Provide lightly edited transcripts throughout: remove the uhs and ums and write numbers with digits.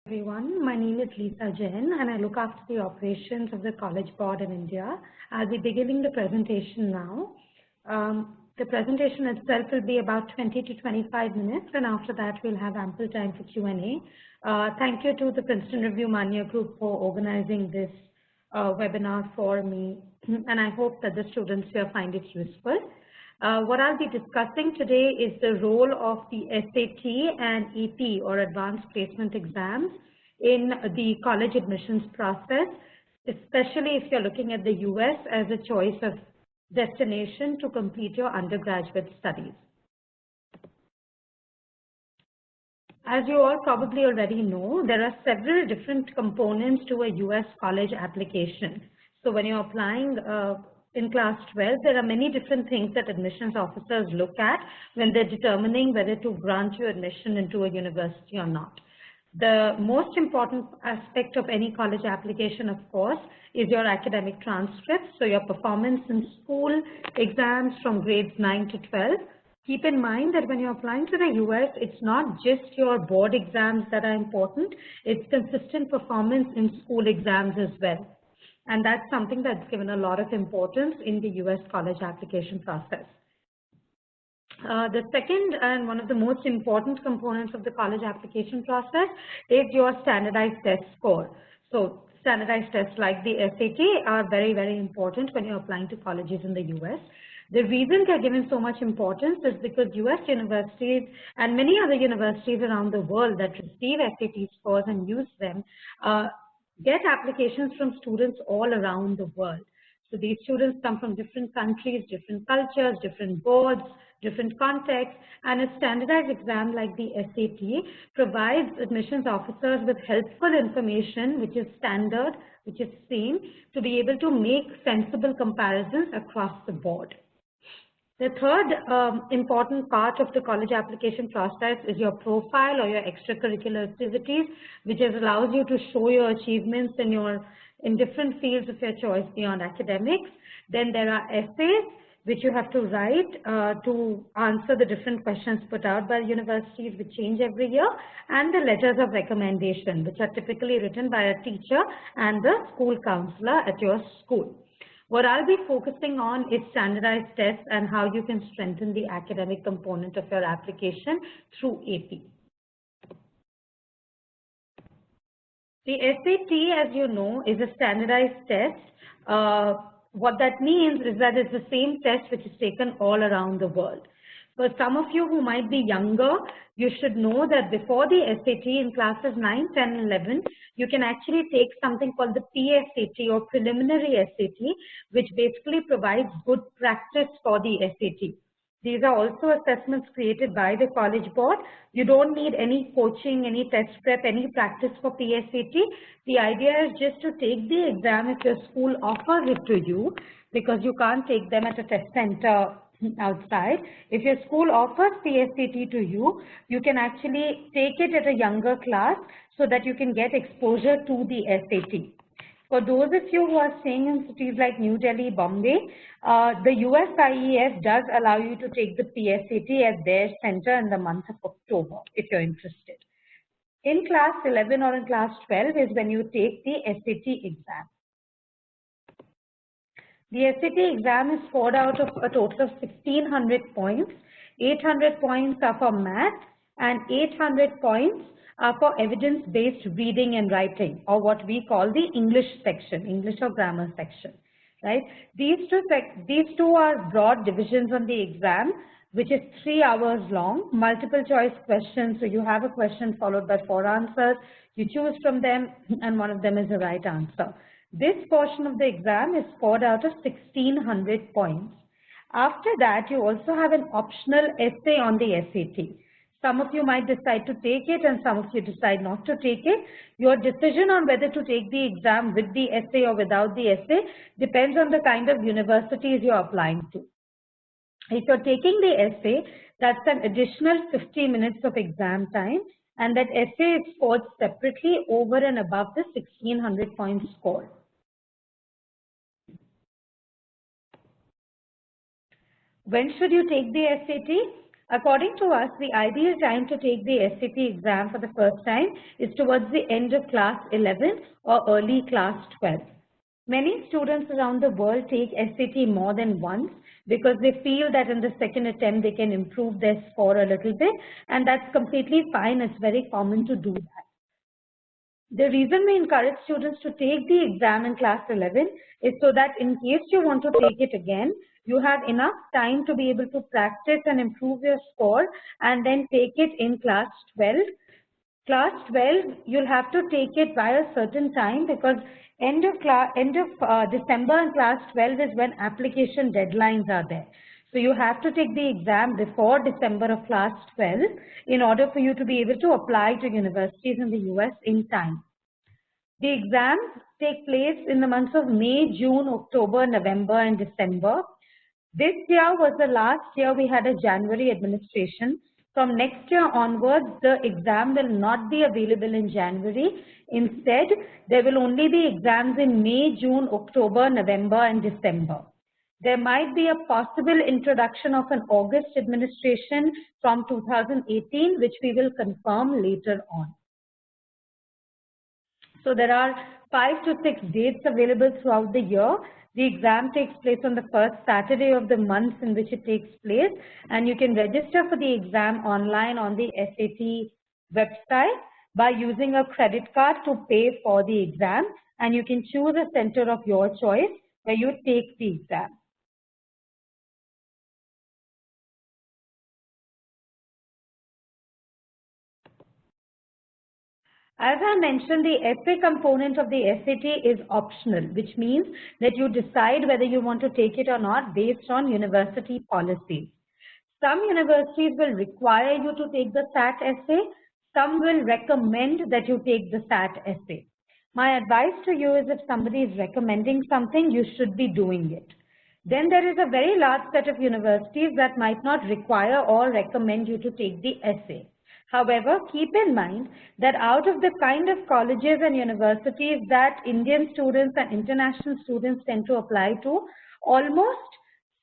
Everyone, my name is Lisa Jain and I look after the operations of the College Board in India. I'll be beginning the presentation now. The presentation itself will be about 20 to 25 minutes, and after that we'll have ample time for Q&A. Thank you to the Princeton Review Manya group for organizing this webinar for me, and I hope that the students here find it useful. What I'll be discussing today is the role of the SAT and AP, or Advanced Placement Exams, in the college admissions process, especially if you're looking at the US as a choice of destination to complete your undergraduate studies. As you all probably already know, there are several different components to a US college application. So when you're applying in class 12, there are many different things that admissions officers look at when they're determining whether to grant you admission into a university or not. The most important aspect of any college application, of course, is your academic transcripts, so your performance in school exams from grades 9 to 12. Keep in mind that when you're applying to the US, it's not just your board exams that are important, it's consistent performance in school exams as well. And that's something that's given a lot of importance in the US college application process. The second and one of the most important components of the college application process is your standardized test score. So standardized tests like the SAT are very, very important when you're applying to colleges in the US. The reason they're given so much importance is because US universities and many other universities around the world that receive SAT scores and use them get applications from students all around the world. So these students come from different countries, different cultures, different boards, different contexts, and a standardized exam like the SAT provides admissions officers with helpful information which is standard, which is same, to be able to make sensible comparisons across the board. The third important part of the college application process is your profile or your extracurricular activities, which allows you to show your achievements in different fields of your choice beyond academics. Then there are essays, which you have to write to answer the different questions put out by universities, which change every year, and the letters of recommendation, which are typically written by a teacher and the school counselor at your school. What I'll be focusing on is standardized tests and how you can strengthen the academic component of your application through AP. The SAT, as you know, is a standardized test. What that means is that it's the same test which is taken all around the world. For some of you who might be younger, you should know that before the SAT in classes 9, 10, 11, you can actually take something called the PSAT or preliminary SAT, which basically provides good practice for the SAT. These are also assessments created by the College Board. You don't need any coaching, any test prep, any practice for PSAT. The idea is just to take the exam if your school offers it to you, because you can't take them at a test center outside. If your school offers PSAT to you, you can actually take it at a younger class so that you can get exposure to the SAT. For those of you who are staying in cities like New Delhi, Bombay, the USIES does allow you to take the PSAT at their center in the month of October, if you're interested. In class 11 or in class 12 is when you take the SAT exam. The SAT exam is scored out of a total of 1600 points. 800 points are for math and 800 points are for evidence-based reading and writing, or what we call the English section, English or grammar section, right? These two are broad divisions on the exam, which is 3 hours long, multiple choice questions. So you have a question followed by 4 answers. You choose from them and one of them is the right answer. This portion of the exam is scored out of 1600 points. After that, you also have an optional essay on the SAT. Some of you might decide to take it and some of you decide not to take it. Your decision on whether to take the exam with the essay or without the essay depends on the kind of universities you're applying to. If you're taking the essay, that's an additional 50 minutes of exam time, and that essay is scored separately over and above the 1600 point score. When should you take the SAT? According to us, the ideal time to take the SAT exam for the first time is towards the end of class 11 or early class 12. Many students around the world take SAT more than once because they feel that in the second attempt they can improve their score a little bit, and that's completely fine. It's very common to do that. The reason we encourage students to take the exam in class 11 is so that in case you want to take it again, you have enough time to be able to practice and improve your score and then take it in class 12. Class 12, you'll have to take it by a certain time because end of December in class 12 is when application deadlines are there. So you have to take the exam before December of class 12 in order for you to be able to apply to universities in the US in time. The exams take place in the months of May, June, October, November, and December. This year was the last year we had a January administration. From next year onwards, the exam will not be available in January. Instead, there will only be exams in May, June, October, November, and December. There might be a possible introduction of an August administration from 2018, which we will confirm later on. So there are 5 to 6 dates available throughout the year. The exam takes place on the first Saturday of the month in which it takes place, and you can register for the exam online on the SAT website by using a credit card to pay for the exam, and you can choose a center of your choice where you take the exam. As I mentioned, the essay component of the SAT is optional, which means that you decide whether you want to take it or not based on university policies. Some universities will require you to take the SAT essay. Some will recommend that you take the SAT essay. My advice to you is if somebody is recommending something, you should be doing it. Then there is a very large set of universities that might not require or recommend you to take the essay. However, keep in mind that out of the kind of colleges and universities that Indian students and international students tend to apply to, almost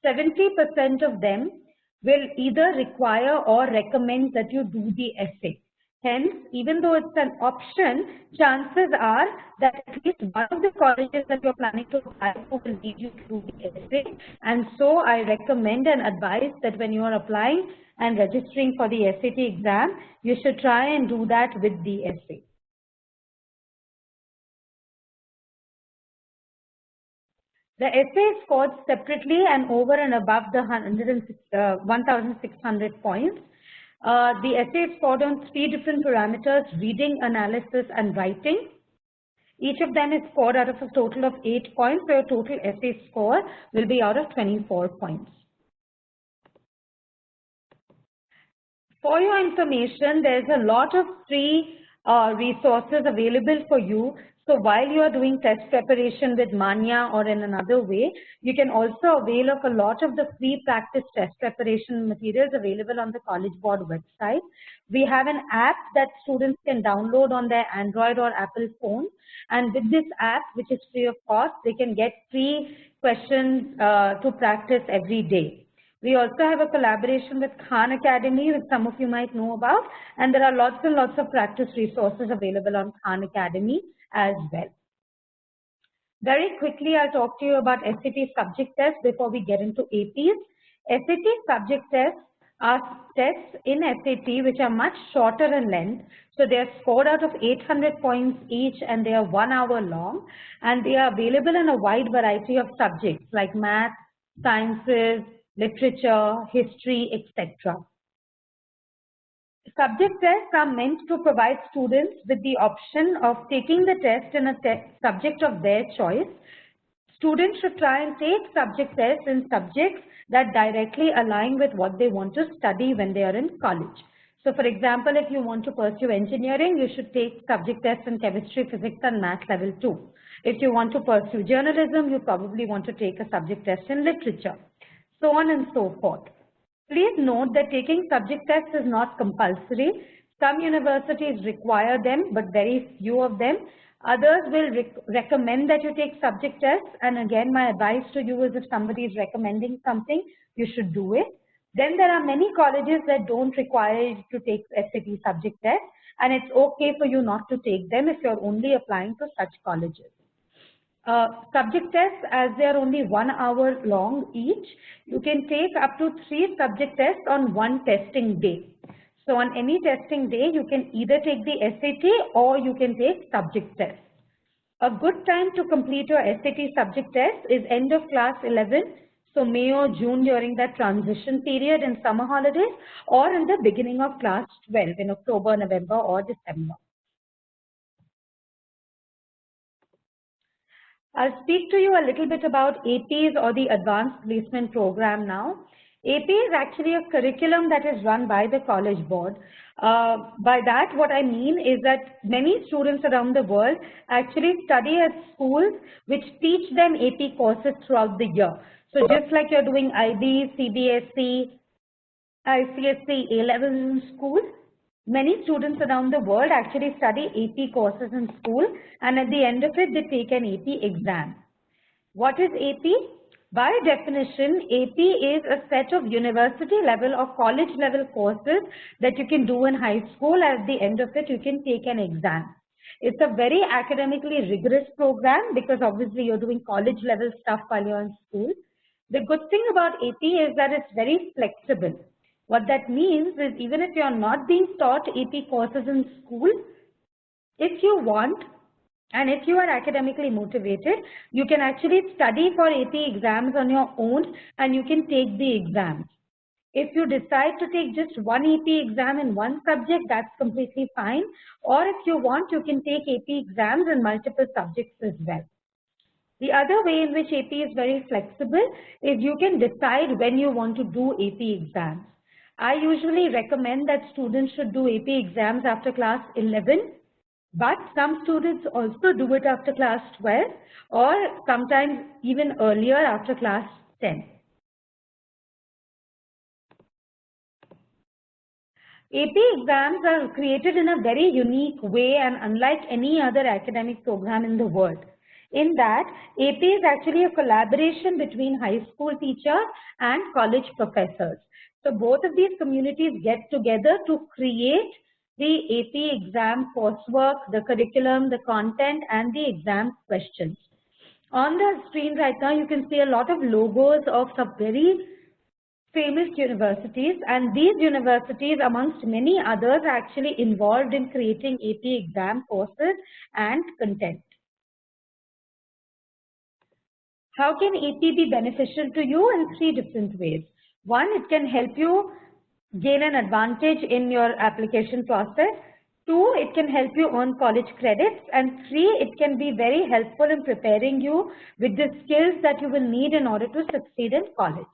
70% of them will either require or recommend that you do the essay. Hence, even though it's an option, chances are that at least one of the colleges that you're planning to apply for will need you to do the essay. And so I recommend and advise that when you are applying and registering for the SAT exam, you should try and do that with the essay. The essay is scored separately and over and above the 1,600 points. The essay is scored on 3 different parameters: reading, analysis, and writing. Each of them is scored out of a total of 8 points, so your total essay score will be out of 24 points. For your information, there's a lot of free resources available for you. So while you are doing test preparation with Manya or in another way, you can also avail of a lot of the free practice test preparation materials available on the College Board website. We have an app that students can download on their Android or Apple phone. And with this app, which is free of cost, they can get free questions to practice every day. We also have a collaboration with Khan Academy, which some of you might know about, and there are lots and lots of practice resources available on Khan Academy as well. Very quickly, I'll talk to you about SAT subject tests before we get into APs. SAT subject tests are tests in SAT which are much shorter in length. So they are scored out of 800 points each, and they are 1 hour long, and they are available in a wide variety of subjects like math, sciences, literature, history, etc. Subject tests are meant to provide students with the option of taking the test in a subject of their choice. Students should try and take subject tests in subjects that directly align with what they want to study when they are in college. So for example, if you want to pursue engineering, you should take subject tests in chemistry, physics, and math level 2. If you want to pursue journalism, you probably want to take a subject test in literature, so on and so forth. Please note that taking subject tests is not compulsory. Some universities require them, but very few of them. Others will recommend that you take subject tests, and again, my advice to you is if somebody is recommending something, you should do it. Then there are many colleges that don't require you to take SAT subject test, and it's okay for you not to take them if you're only applying to such colleges. Subject tests, as they are only 1 hour long each, you can take up to 3 subject tests on one testing day. So on any testing day, you can either take the SAT or you can take subject tests. A good time to complete your SAT subject test is end of class 11, so May or June during that transition period in summer holidays, or in the beginning of class 12 in October, November or December. I'll speak to you a little bit about APs, or the Advanced Placement Program now. AP is actually a curriculum that is run by the College Board. By that, what I mean is that many students around the world actually study at schools which teach them AP courses throughout the year. So just like you're doing IB, CBSE, ICSE, A-levels in school, many students around the world actually study AP courses in school, and at the end of it, they take an AP exam. What is AP? By definition, AP is a set of university level or college level courses that you can do in high school. At the end of it, you can take an exam. It's a very academically rigorous program because obviously you're doing college level stuff while you're in school. The good thing about AP is that it's very flexible. What that means is even if you're not being taught AP courses in school, if you want, and if you are academically motivated, you can actually study for AP exams on your own and you can take the exams. If you decide to take just one AP exam in one subject, that's completely fine. Or if you want, you can take AP exams in multiple subjects as well. The other way in which AP is very flexible is you can decide when you want to do AP exams. I usually recommend that students should do AP exams after class 11. But some students also do it after class 12 or sometimes even earlier after class 10. AP exams are created in a very unique way and unlike any other academic program in the world. In that, AP is actually a collaboration between high school teachers and college professors. So both of these communities get together to create the AP exam coursework, the curriculum, the content, and the exam questions. On the screen right now, you can see a lot of logos of some very famous universities, and these universities, amongst many others, are actually involved in creating AP exam courses and content. How can AP be beneficial to you? In 3 different ways. One, it can help you gain an advantage in your application process. 2, it can help you earn college credits. And 3, it can be very helpful in preparing you with the skills that you will need in order to succeed in college.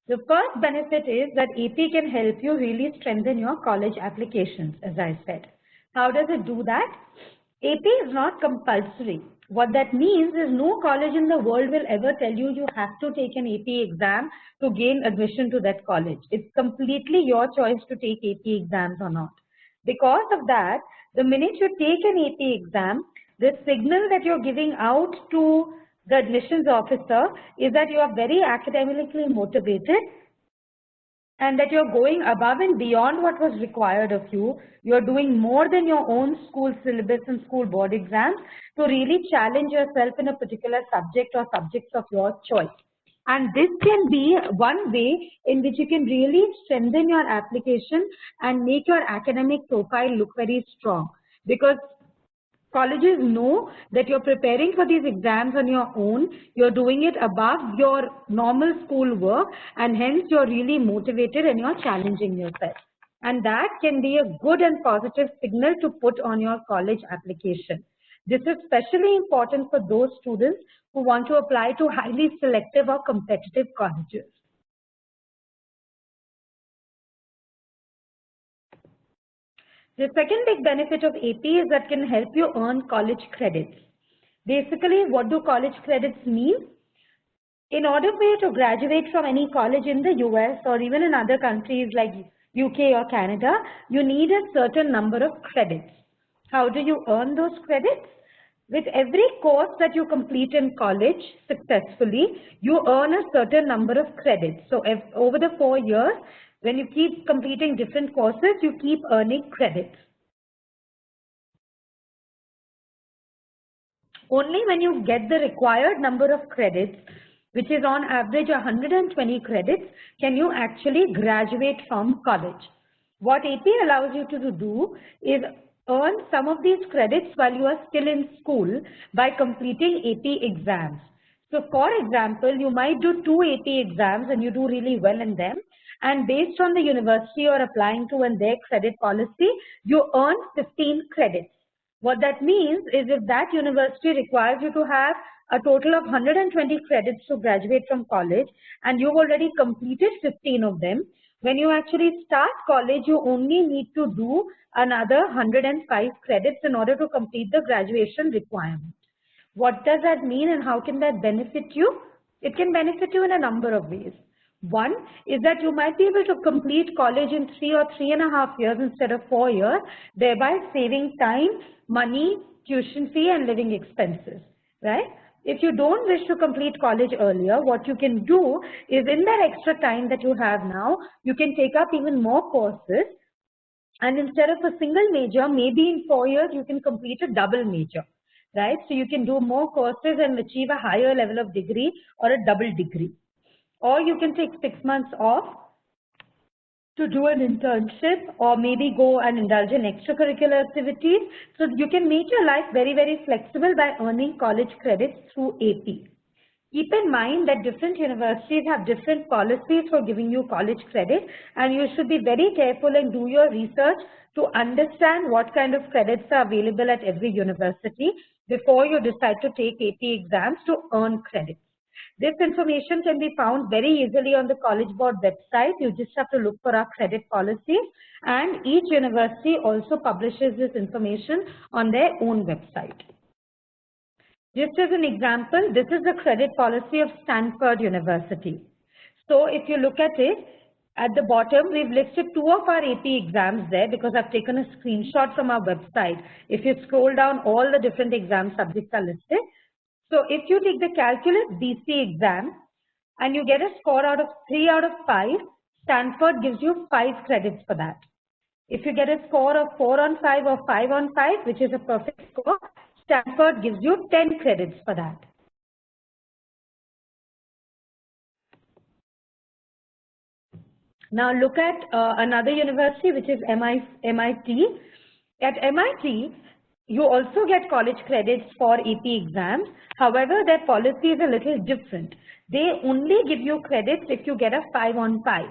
The first benefit is that AP can help you really strengthen your college applications, as I said. How does it do that? AP is not compulsory. What that means is no college in the world will ever tell you you have to take an AP exam to gain admission to that college. It's completely your choice to take AP exams or not. Because of that, the minute you take an AP exam, the signal that you're giving out to the admissions officer is that you are very academically motivated and that you're going above and beyond what was required of you. You're doing more than your own school syllabus and school board exams to really challenge yourself in a particular subject or subjects of your choice. And this can be one way in which you can really strengthen your application and make your academic profile look very strong. Because colleges know that you're preparing for these exams on your own, you're doing it above your normal school work, and hence you're really motivated and you're challenging yourself. And that can be a good and positive signal to put on your college application. This is especially important for those students who want to apply to highly selective or competitive colleges. The second big benefit of AP is that it can help you earn college credits. Basically, what do college credits mean? In order for you to graduate from any college in the US or even in other countries like UK or Canada, you need a certain number of credits. How do you earn those credits? With every course that you complete in college successfully, you earn a certain number of credits. So over the 4 years, when you keep completing different courses, you keep earning credits. Only when you get the required number of credits, which is on average 120 credits, can you actually graduate from college. What AP allows you to do is earn some of these credits while you are still in school by completing AP exams. So for example, you might do 2 AP exams and you do really well in them, and based on the university you're applying to and their credit policy, you earn 15 credits. What that means is if that university requires you to have a total of 120 credits to graduate from college and you've already completed 15 of them, when you actually start college, you only need to do another 105 credits in order to complete the graduation requirement. What does that mean and how can that benefit you? It can benefit you in a number of ways. One is that you might be able to complete college in 3 or 3.5 years instead of 4 years, thereby saving time, money, tuition fee and living expenses, right? If you don't wish to complete college earlier, what you can do is in that extra time that you have now, you can take up even more courses, and instead of a single major, maybe in 4 years you can complete a double major, right? So you can do more courses and achieve a higher level of degree or a double degree. Or you can take 6 months off to do an internship or maybe go and indulge in extracurricular activities. So you can make your life very, very flexible by earning college credits through AP. Keep in mind that different universities have different policies for giving you college credit, and you should be very careful and do your research to understand what kind of credits are available at every university before you decide to take AP exams to earn credits. This information can be found very easily on the College Board website. You just have to look for our credit policies, and each university also publishes this information on their own website. Just as an example, this is the credit policy of Stanford University. So if you look at it, at the bottom, we've listed 2 of our AP exams there because I've taken a screenshot from our website. If you scroll down, all the different exam subjects are listed. So if you take the Calculus BC exam and you get a score out of 3 out of 5, Stanford gives you 5 credits for that. If you get a score of 4 on 5 or 5 on 5, which is a perfect score, Stanford gives you 10 credits for that. Now look at another university, which is MIT. At MIT, you also get college credits for AP exams. However, their policy is a little different. They only give you credits if you get a 5 on 5.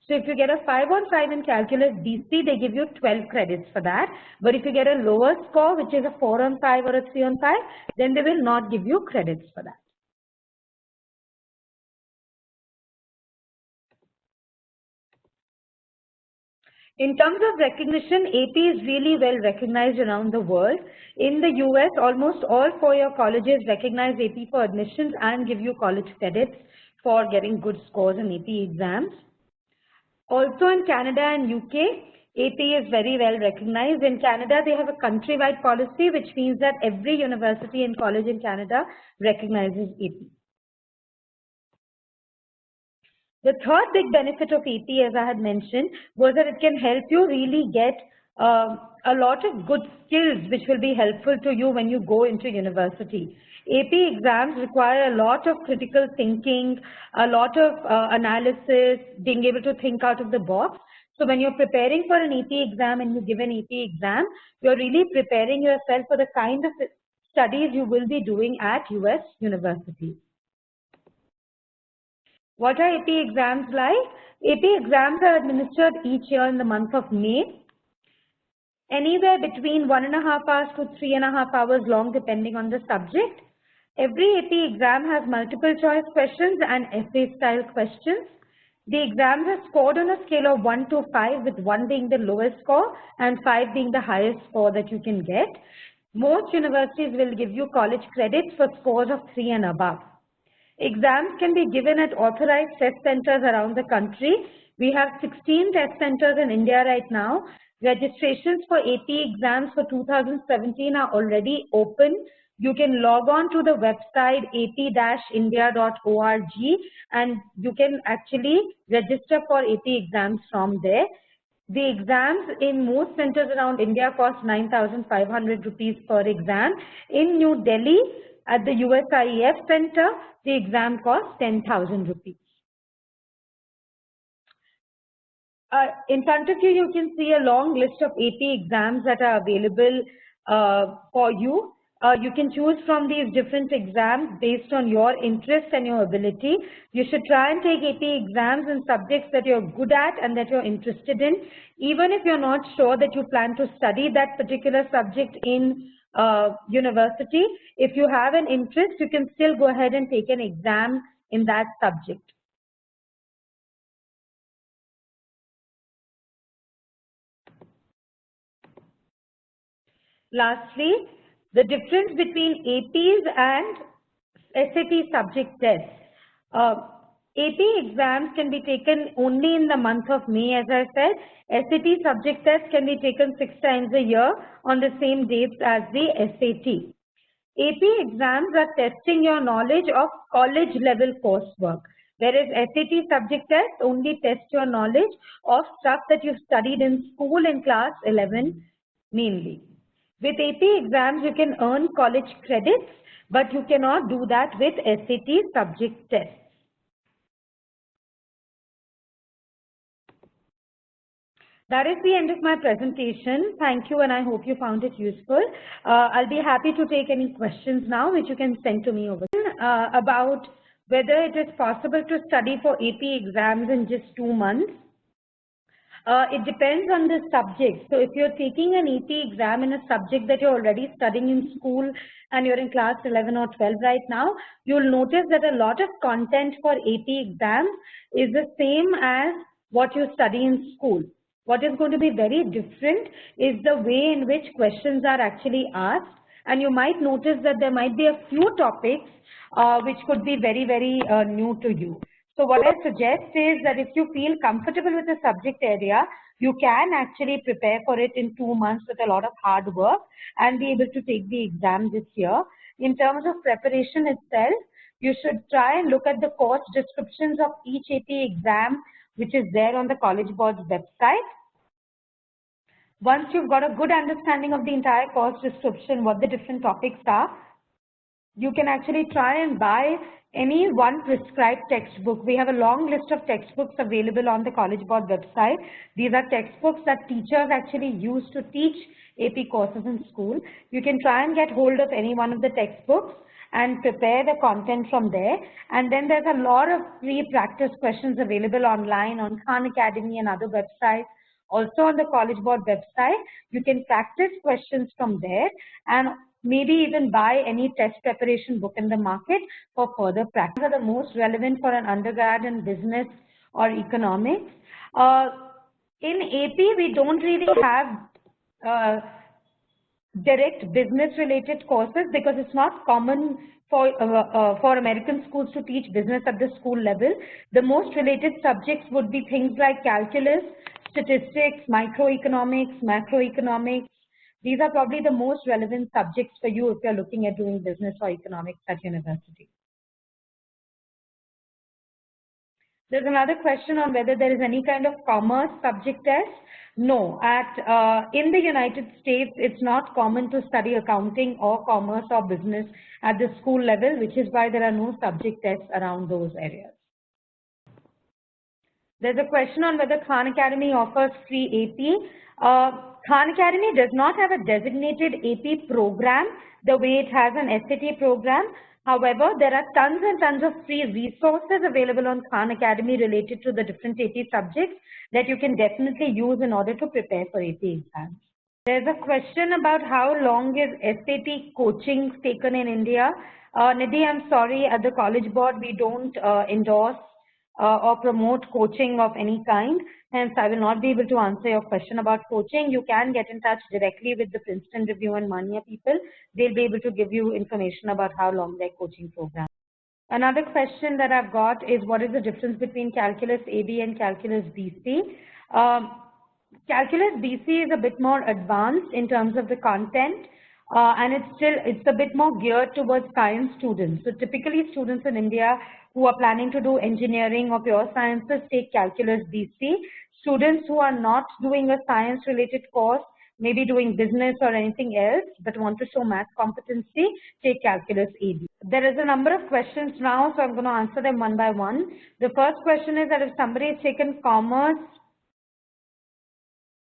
So if you get a 5 on 5 in Calculus BC, they give you 12 credits for that. But if you get a lower score, which is a 4 on 5 or a 3 on 5, then they will not give you credits for that. In terms of recognition, AP is really well recognized around the world. In the US, almost all 4-year colleges recognize AP for admissions and give you college credits for getting good scores in AP exams. Also in Canada and UK, AP is very well recognized. In Canada, they have a countrywide policy, which means that every university and college in Canada recognizes AP. The third big benefit of AP, as I had mentioned, was that it can help you really get a lot of good skills which will be helpful to you when you go into university. AP exams require a lot of critical thinking, a lot of analysis, being able to think out of the box. So when you're preparing for an AP exam and you give an AP exam, you're really preparing yourself for the kind of studies you will be doing at US universities. What are AP exams like? AP exams are administered each year in the month of May, anywhere between 1.5 hours to 3.5 hours long, depending on the subject. Every AP exam has multiple choice questions and essay style questions. The exams are scored on a scale of 1 to 5, with 1 being the lowest score and 5 being the highest score that you can get. Most universities will give you college credits for scores of 3 and above. Exams can be given at authorized test centers around the country. We have 16 test centers in India right now. Registrations for AP exams for 2017 are already open you can log on to the website ap-india.org and you can actually register for AP exams from there. The exams in most centers around India cost 9,500 rupees per exam. In New Delhi, at the USIEF center, the exam costs 10,000 rupees. In front of you, you can see a long list of AP exams that are available for you. You can choose from these different exams based on your interest and your ability. You should try and take AP exams in subjects that you're good at and that you're interested in. Even if you're not sure that you plan to study that particular subject in university, if you have an interest, you can still go ahead and take an exam in that subject. Lastly, the difference between APs and SAT subject tests. AP exams can be taken only in the month of May, as I said. SAT subject tests can be taken 6 times a year on the same dates as the SAT. AP exams are testing your knowledge of college level coursework, whereas SAT subject tests only test your knowledge of stuff that you've studied in school in class 11 mainly. With AP exams, you can earn college credits, but you cannot do that with SAT subject tests. That is the end of my presentation. Thank you, and I hope you found it useful. I'll be happy to take any questions now, which you can send to me over about whether it is possible to study for AP exams in just 2 months. It depends on the subject. So if you're taking an AP exam in a subject that you're already studying in school and you're in class 11 or 12 right now, you'll notice that a lot of content for AP exams is the same as what you study in school. What is going to be very different is the way in which questions are actually asked, and you might notice that there might be a few topics which could be very, very new to you. So what I suggest is that if you feel comfortable with the subject area, you can actually prepare for it in 2 months with a lot of hard work and be able to take the exam this year. In terms of preparation itself, you should try and look at the course descriptions of each AP exam, which is there on the College Board's website. Once you've got a good understanding of the entire course description, what the different topics are, you can actually try and buy any one prescribed textbook. We have a long list of textbooks available on the College Board website. These are textbooks that teachers actually use to teach AP courses in school. You can try and get hold of any one of the textbooks and prepare the content from there. And then there's a lot of free practice questions available online on Khan Academy and other websites. Also on the College Board website, you can practice questions from there and maybe even buy any test preparation book in the market for further practice. These are the most relevant for an undergrad in business or economics. In AP, we don't really have direct business-related courses because it's not common for American schools to teach business at the school level. The most related subjects would be things like calculus, statistics, microeconomics, macroeconomics. These are probably the most relevant subjects for you if you're looking at doing business or economics at university. There's another question on whether there is any kind of commerce subject test. No, in the United States, it's not common to study accounting or commerce or business at the school level, which is why there are no subject tests around those areas. There's a question on whether Khan Academy offers free AP. Khan Academy does not have a designated AP program the way it has an SAT program. However, there are tons and tons of free resources available on Khan Academy related to the different AP subjects that you can definitely use in order to prepare for AP exams. There's a question about how long is SAT coaching taken in India. Nidhi, I'm sorry, at the College Board, we don't endorse or promote coaching of any kind. Hence, I will not be able to answer your question about coaching. You can get in touch directly with the Princeton Review and Manya people. They'll be able to give you information about how long their coaching program. Another question that I've got is what is the difference between Calculus AB and Calculus BC? Calculus BC is a bit more advanced in terms of the content. and it's a bit more geared towards science students. So typically students in India who are planning to do engineering or pure sciences take calculus BC. Students who are not doing a science related course, maybe doing business or anything else, but want to show math competency, take calculus AB. There is a number of questions now, so I'm going to answer them one by one. The first question is that if somebody has taken commerce,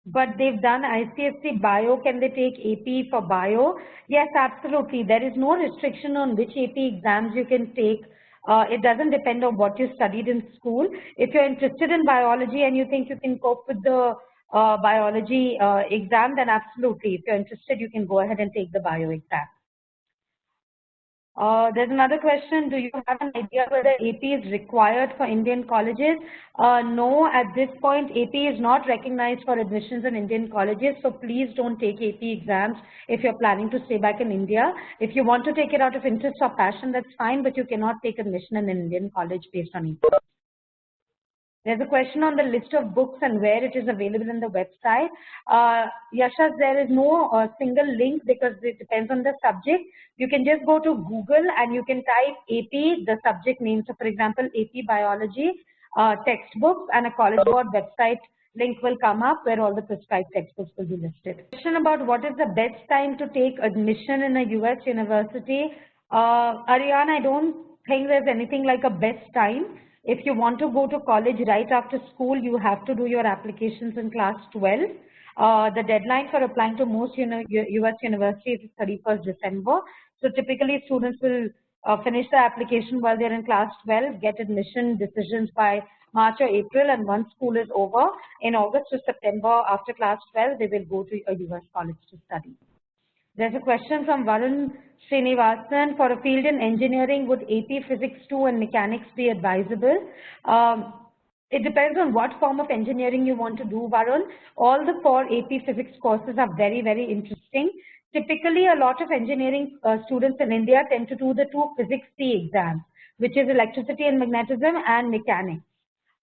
but they've done ICSE bio, can they take AP for bio? Yes, absolutely. There is no restriction on which AP exams you can take. It doesn't depend on what you studied in school. If you're interested in biology and you think you can cope with the biology exam, then absolutely. If you're interested, you can go ahead and take the bio exam. There's another question. Do you have an idea whether AP is required for Indian colleges? No, at this point, AP is not recognized for admissions in Indian colleges. So please don't take AP exams if you're planning to stay back in India. If you want to take it out of interest or passion, that's fine, but you cannot take admission in an Indian college based on AP. There's a question on the list of books and where it is available in the website. Yashas, there is no single link because it depends on the subject. You can just go to Google and you can type AP, the subject name. So for example, AP Biology textbooks, and a College Board website link will come up where all the prescribed textbooks will be listed. Question about what is the best time to take admission in a US university. Ariane, I don't think there's anything like a best time. If you want to go to college right after school, you have to do your applications in class 12. The deadline for applying to most US universities is 31st December. So typically students will finish the application while they're in class 12, get admission decisions by March or April, and once school is over, in August to September after class 12, they will go to a US college to study. There's a question from Varun Srinivasan. For a field in engineering, would AP Physics 2 and Mechanics be advisable? It depends on what form of engineering you want to do, Varun. All the 4 AP Physics courses are very, very interesting. Typically, a lot of engineering students in India tend to do the 2 Physics C exams, which is Electricity and Magnetism and Mechanics.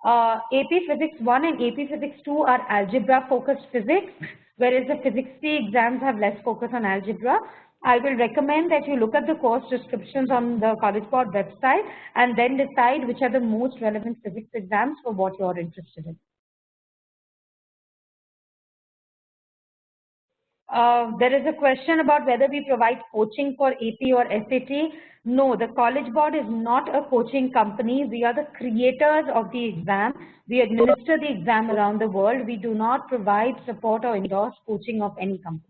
AP Physics 1 and AP Physics 2 are algebra-focused physics, whereas the Physics C exams have less focus on algebra. I will recommend that you look at the course descriptions on the College Board website and then decide which are the most relevant physics exams for what you are interested in. There is a question about whether we provide coaching for AP or SAT. No, the College Board is not a coaching company. We are the creators of the exam. We administer the exam around the world. We do not provide support or endorse coaching of any company.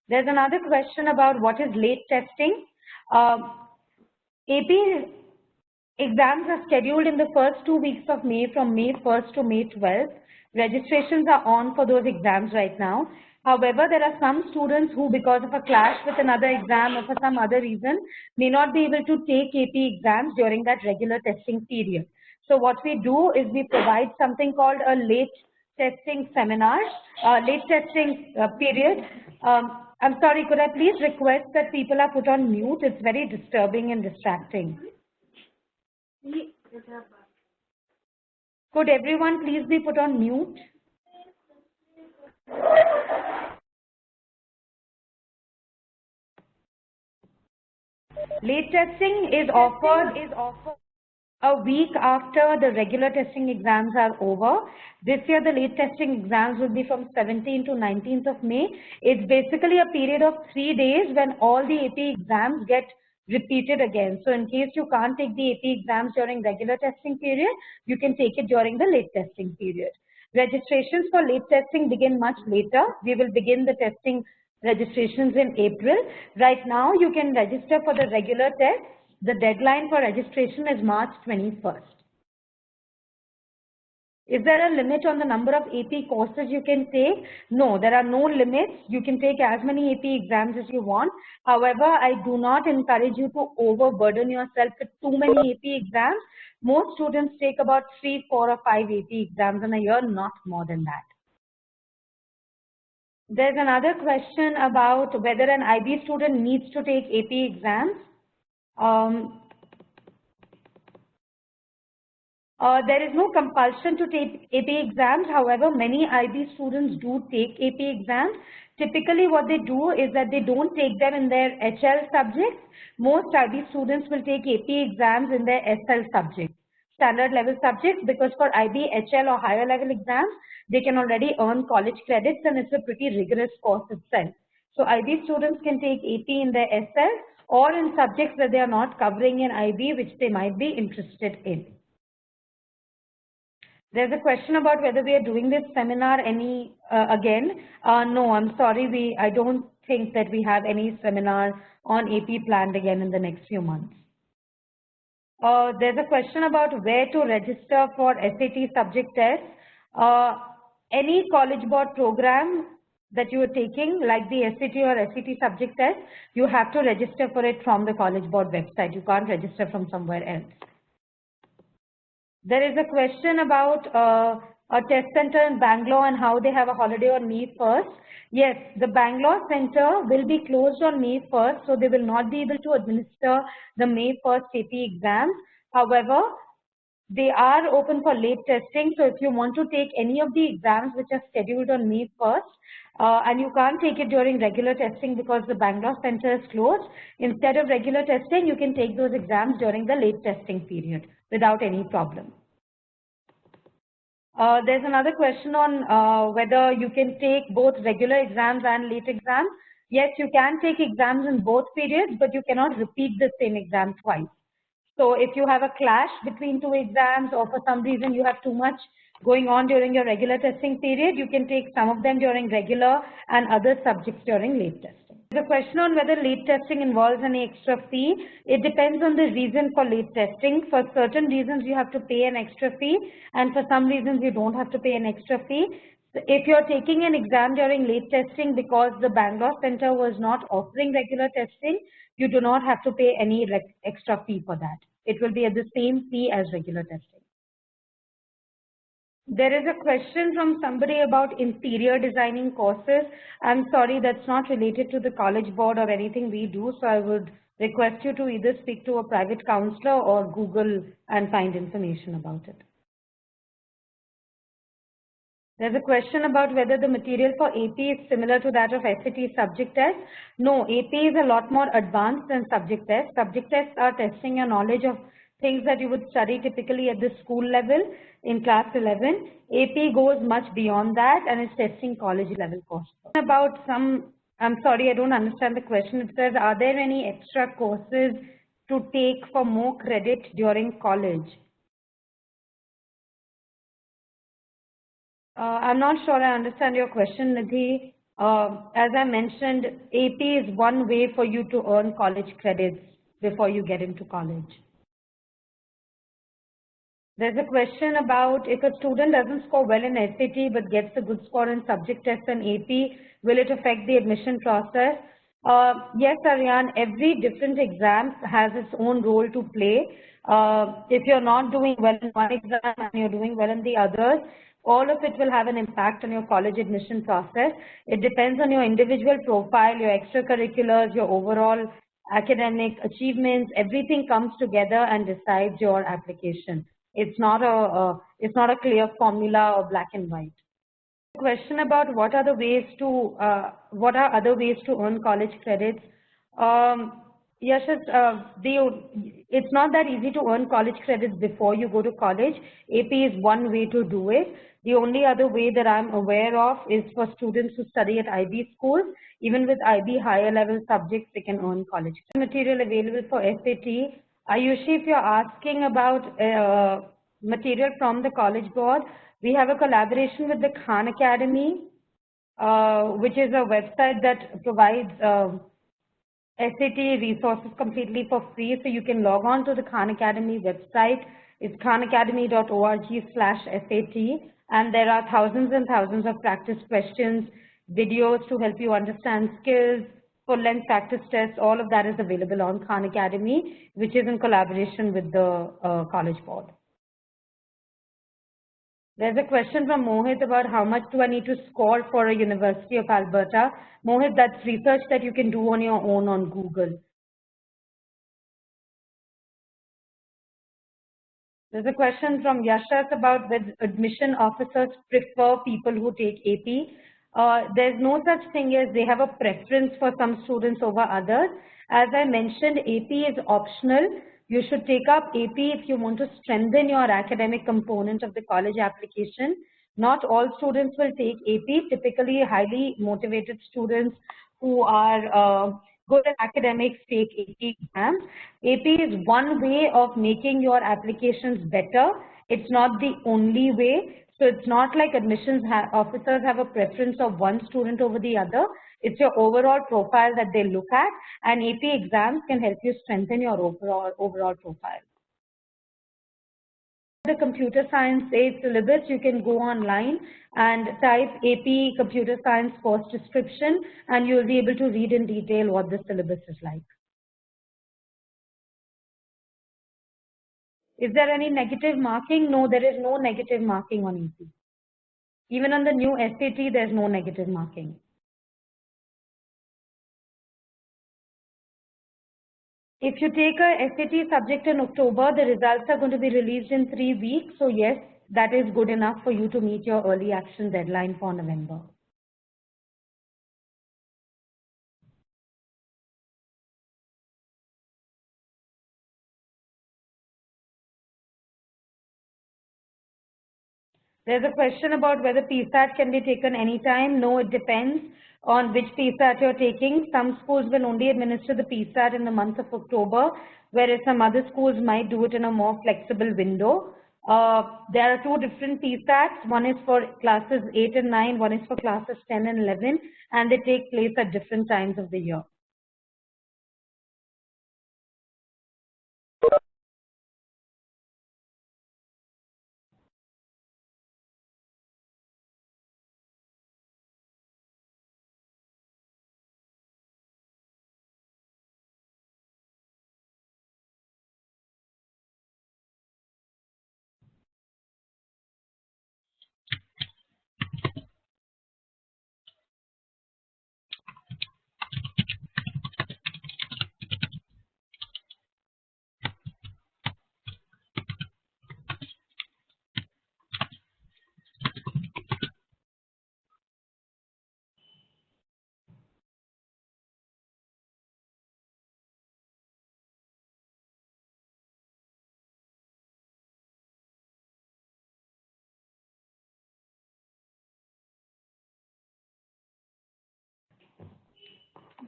There's another question about what is late testing. AP exams are scheduled in the first 2 weeks of May, from May 1st to May 12th. Registrations are on for those exams right now. However, there are some students who, because of a clash with another exam or for some other reason, may not be able to take AP exams during that regular testing period. So what we do is we provide something called a late testing seminar, late testing period. I'm sorry, could I please request that people are put on mute? It's very disturbing and distracting. Could everyone please be put on mute? Late testing is offered a week after the regular testing exams are over. This year, the late testing exams will be from 17th to 19th of May. It's basically a period of 3 days when all the AP exams get repeated again. So in case you can't take the AP exams during regular testing period, you can take it during the late testing period. Registrations for late testing begin much later. We will begin the testing registrations in April. Right now, you can register for the regular test. The deadline for registration is March 21st. Is there a limit on the number of AP courses you can take? No, there are no limits. You can take as many AP exams as you want. However, I do not encourage you to overburden yourself with too many AP exams. Most students take about 3, 4, or 5 AP exams in a year, not more than that. There's another question about whether an IB student needs to take AP exams. There is no compulsion to take AP exams. However, many IB students do take AP exams. Typically, what they do is that they don't take them in their HL subjects. Most IB students will take AP exams in their SL subjects, standard level subjects, because for IB, HL or higher level exams, they can already earn college credits and it's a pretty rigorous course itself. So IB students can take AP in their SL or in subjects that they are not covering in IB, which they might be interested in. There's a question about whether we are doing this seminar again. No, I'm sorry, I don't think that we have any seminar on AP planned again in the next few months. There's a question about where to register for SAT subject tests. Any college board program that you are taking, like the SAT or SAT subject test, you have to register for it from the college board website. You can't register from somewhere else. There is a question about a test center in Bangalore and how they have a holiday on May 1st. Yes, the Bangalore center will be closed on May 1st, so they will not be able to administer the May 1st AP exams. However, they are open for late testing, so if you want to take any of the exams which are scheduled on May 1st, and you can't take it during regular testing because the Bangalore center is closed, instead of regular testing, you can take those exams during the late testing period without any problem. There's another question on whether you can take both regular exams and late exams. Yes, you can take exams in both periods, but you cannot repeat the same exam twice. So if you have a clash between two exams or for some reason you have too much going on during your regular testing period, you can take some of them during regular and other subjects during late testing. The question on whether late testing involves any extra fee, it depends on the reason for late testing. For certain reasons you have to pay an extra fee, and for some reasons you don't have to pay an extra fee. If you're taking an exam during late testing because the Bangalore center was not offering regular testing, you do not have to pay any extra fee for that. It will be at the same fee as regular testing. There is a question from somebody about interior designing courses. I'm sorry, that's not related to the college board or anything we do, so I would request you to either speak to a private counselor or Google and find information about it. There's a question about whether the material for AP is similar to that of SAT subject test. No, AP is a lot more advanced than subject test. Subject tests are testing your knowledge of things that you would study typically at the school level in class 11. AP goes much beyond that and is testing college level courses. About I'm sorry, I don't understand the question. It says, are there any extra courses to take for more credit during college? I'm not sure I understand your question, Nidhi. As I mentioned, AP is one way for you to earn college credits before you get into college. There's a question about if a student doesn't score well in SAT but gets a good score in subject tests and AP, will it affect the admission process? Yes, Aryan, every different exam has its own role to play. If you're not doing well in one exam and you're doing well in the others, all of it will have an impact on your college admission process. It depends on your individual profile, your extracurriculars, your overall academic achievements. Everything comes together and decides your application. It's not a clear formula or black and white. Question about what are other ways to earn college credits. Yes, it's not that easy to earn college credits before you go to college. AP is one way to do it. The only other way that I'm aware of is for students who study at IB schools. Even with IB higher level subjects, they can earn college credits. Material available for SAT. Ayushi, if you're asking about material from the college board, we have a collaboration with the Khan Academy, which is a website that provides SAT resources completely for free. So you can log on to the Khan Academy website. It's khanacademy.org/SAT. And there are thousands and thousands of practice questions, videos to help you understand skills, full-length practice tests. All of that is available on Khan Academy, which is in collaboration with the College Board. There's a question from Mohit about how much do I need to score for a University of Alberta. Mohit, that's research that you can do on your own on Google. There's a question from Yashas about whether admission officers prefer people who take AP. There's no such thing as they have a preference for some students over others. As I mentioned, AP is optional. You should take up AP if you want to strengthen your academic component of the college application. Not all students will take AP. Typically, highly motivated students who are good at academics take AP exams. AP is one way of making your applications better. It's not the only way. So it's not like admissions officers have a preference of one student over the other. It's your overall profile that they look at, and AP exams can help you strengthen your overall profile. The computer science 8 syllabus, you can go online and type AP computer science course description, and you'll be able to read in detail what the syllabus is like. Is there any negative marking? No, there is no negative marking on AP. Even on the new SAT, there's no negative marking. If you take a SAT subject in October, the results are going to be released in 3 weeks. So yes, that is good enough for you to meet your early action deadline for November. There's a question about whether PSAT can be taken anytime. No, it depends on which PSAT you're taking. Some schools will only administer the PSAT in the month of October, whereas some other schools might do it in a more flexible window. There are two different PSATs. One is for classes 8 and 9, one is for classes 10 and 11, and they take place at different times of the year.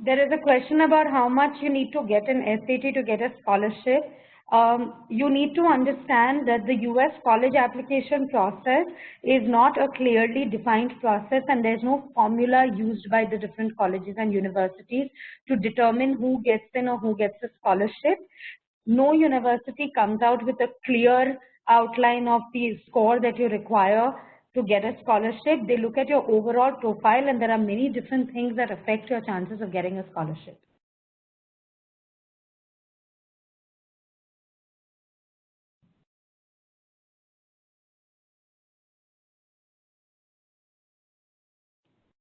There is a question about how much you need to get in SAT to get a scholarship. You need to understand that the US college application process is not a clearly defined process, and there's no formula used by the different colleges and universities to determine who gets in or who gets a scholarship. No university comes out with a clear outline of the score that you require to get a scholarship. They look at your overall profile, and there are many different things that affect your chances of getting a scholarship.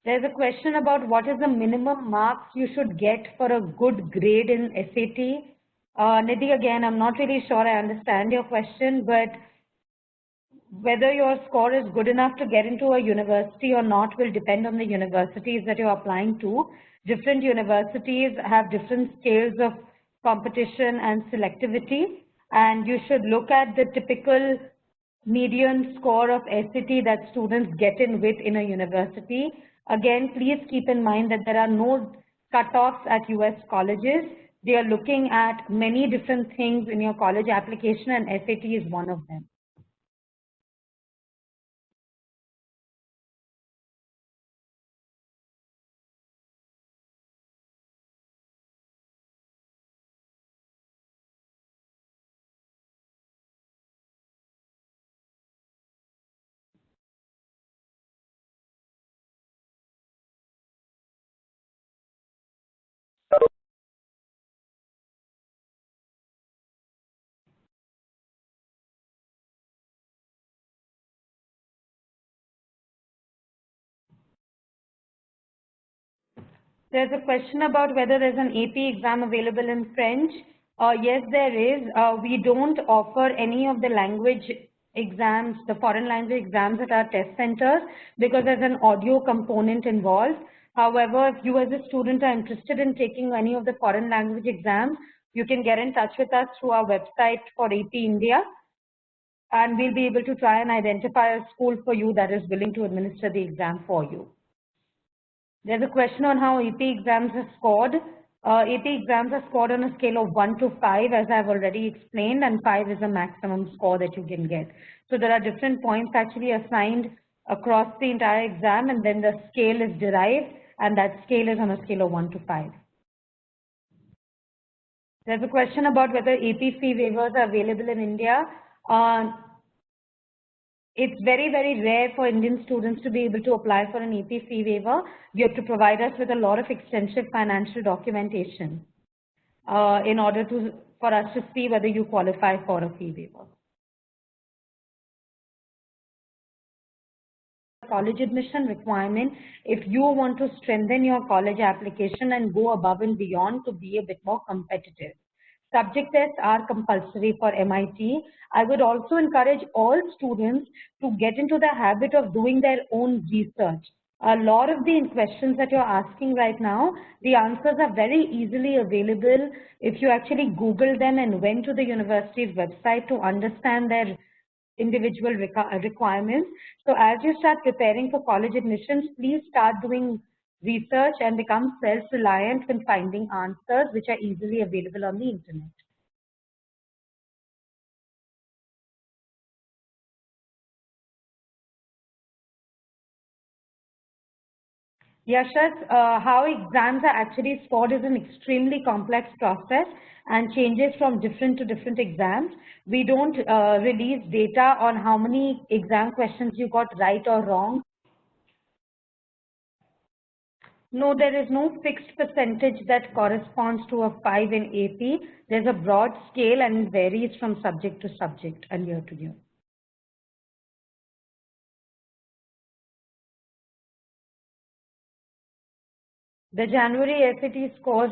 There's a question about what is the minimum marks you should get for a good grade in SAT. Nidhi, again, I'm not really sure I understand your question, but whether your score is good enough to get into a university or not will depend on the universities that you're applying to. Different universities have different scales of competition and selectivity, and you should look at the typical median score of SAT that students get in with in a university. Again, please keep in mind that there are no cutoffs at US colleges. They are looking at many different things in your college application, and SAT is one of them. There's a question about whether there's an AP exam available in French. Yes, there is. We don't offer any of the language exams, the foreign language exams at our test centers because there's an audio component involved. However, if you as a student are interested in taking any of the foreign language exams, you can get in touch with us through our website for AP India, and we'll be able to try and identify a school for you that is willing to administer the exam for you. There's a question on how AP exams are scored. AP exams are scored on a scale of 1 to 5, as I've already explained, and 5 is the maximum score that you can get. So there are different points actually assigned across the entire exam, and then the scale is derived, and that scale is on a scale of 1 to 5. There's a question about whether AP fee waivers are available in India. It's very, very rare for Indian students to be able to apply for an AP fee waiver. You have to provide us with a lot of extensive financial documentation in order for us to see whether you qualify for a fee waiver. College admission requirement, if you want to strengthen your college application and go above and beyond to be a bit more competitive. Subject tests are compulsory for MIT. I would also encourage all students to get into the habit of doing their own research. A lot of the questions that you're asking right now, the answers are very easily available if you actually Google them and went to the university's website to understand their individual requirements. So as you start preparing for college admissions, please start doing research and become self-reliant in finding answers which are easily available on the internet. Yashas, how exams are actually scored is an extremely complex process and changes from different to different exams. We don't release data on how many exam questions you got right or wrong. No, there is no fixed percentage that corresponds to a 5 in AP. There's a broad scale and it varies from subject to subject and year to year. The January SAT scores,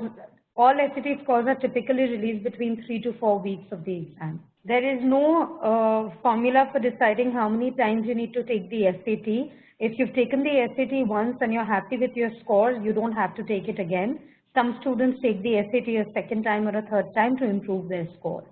all SAT scores are typically released between 3 to 4 weeks of the exam. There is no formula for deciding how many times you need to take the SAT. If you've taken the SAT once and you're happy with your scores, you don't have to take it again. Some students take the SAT a second time or a third time to improve their score.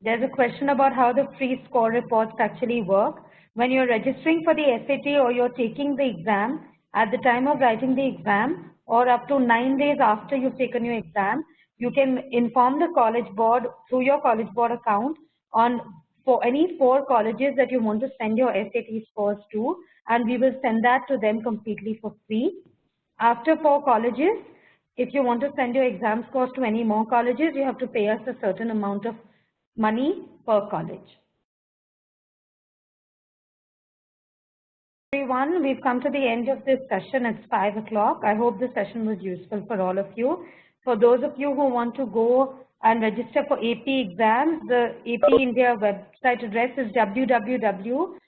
There's a question about how the free score reports actually work. When you're registering for the SAT or you're taking the exam, at the time of writing the exam or up to 9 days after you've taken your exam, you can inform the college board through your college board account on for any 4 colleges that you want to send your SAT scores to, and we will send that to them completely for free. After 4 colleges, if you want to send your exam scores to any more colleges, you have to pay us a certain amount of money per college. Everyone, we've come to the end of this session. It's 5 o'clock. I hope the session was useful for all of you. For those of you who want to go and register for AP exams, the AP India website address is www.ap-india.org.